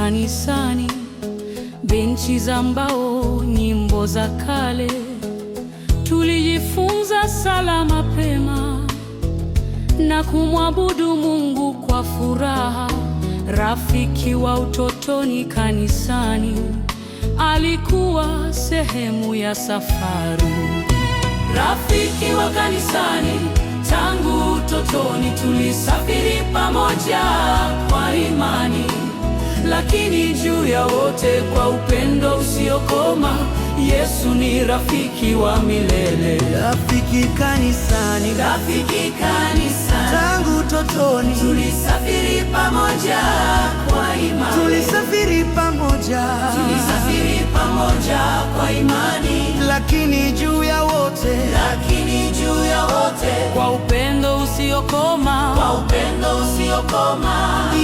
kanisani, benchi za mbao, nyimbo za kale. Tulijifunza sala mapema na kumwabudu Mungu kwa furaha. Rafiki wa utotoni kanisani alikuwa sehemu ya safari. Rafiki wa kanisani, tangu utotoni tulisafiri pamoja kwa imani, lakini juu ya wote kwa upendo usiokoma, Yesu ni rafiki wa milele. Rafiki kanisani, tangu utotoni tulisafiri pamoja kwa imani, tulisafiri pamoja kwa imani, lakini juu ya wote kwa upendo usiokoma,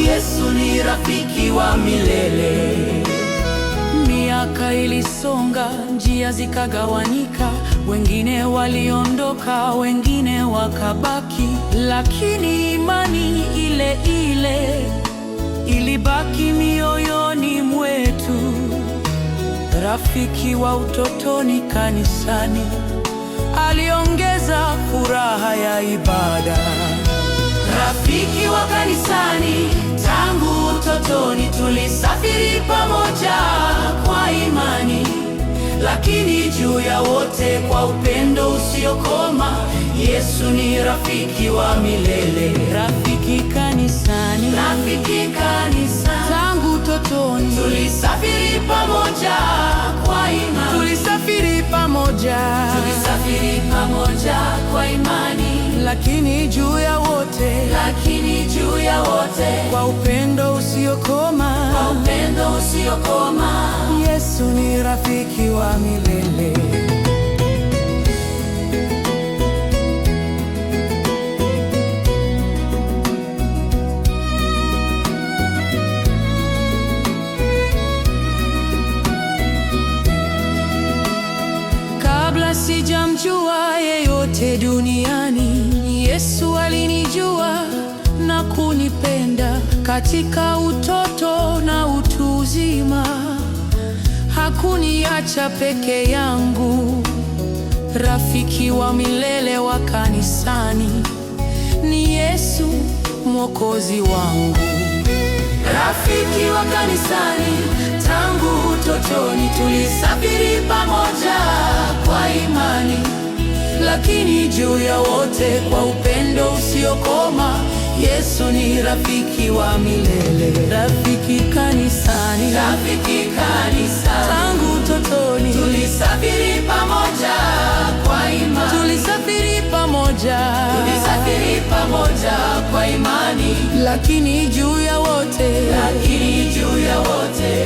Yesu ni rafiki wa milele. Miaka ilisonga, njia zikagawanyika, wengine waliondoka, wengine wakabaki, lakini imani ile ile ilibaki mioyoni mwetu. Rafiki wa utotoni kanisani aliongeza furaha ya ibada. Rafiki wa kanisani, tangu utotoni tulisafiri pamoja kwa imani, lakini juu ya wote kwa upendo usiokoma, Yesu ni rafiki wa milele. Rafiki kanisani, tangu utotoni tulisafiri pamoja kwa imani, tulisafiri pamoja kwa imani, lakini juu ya wote kwa upendo usiokoma, Yesu ni rafiki wa milele. Kabla sijamjua yeyote duniani, Yesu alinijua na kunipenda. Katika utoto na utu uzima, hakuniacha peke yangu. Rafiki wa milele wa kanisani ni Yesu Mwokozi wangu. Rafiki wa kanisani, tangu utotoni tulisafiri pamoja kwa imani, lakini juu ya wote kwa upendo usiokoma, Yesu ni rafiki wa milele. Rafiki kanisani, tangu utotoni tulisafiri pamoja kwa imani, tulisafiri pamoja kwa imani, lakini juu ya wote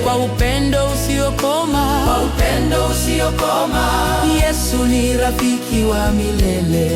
kwa upendo usiokoma, Yesu ni rafiki wa milele.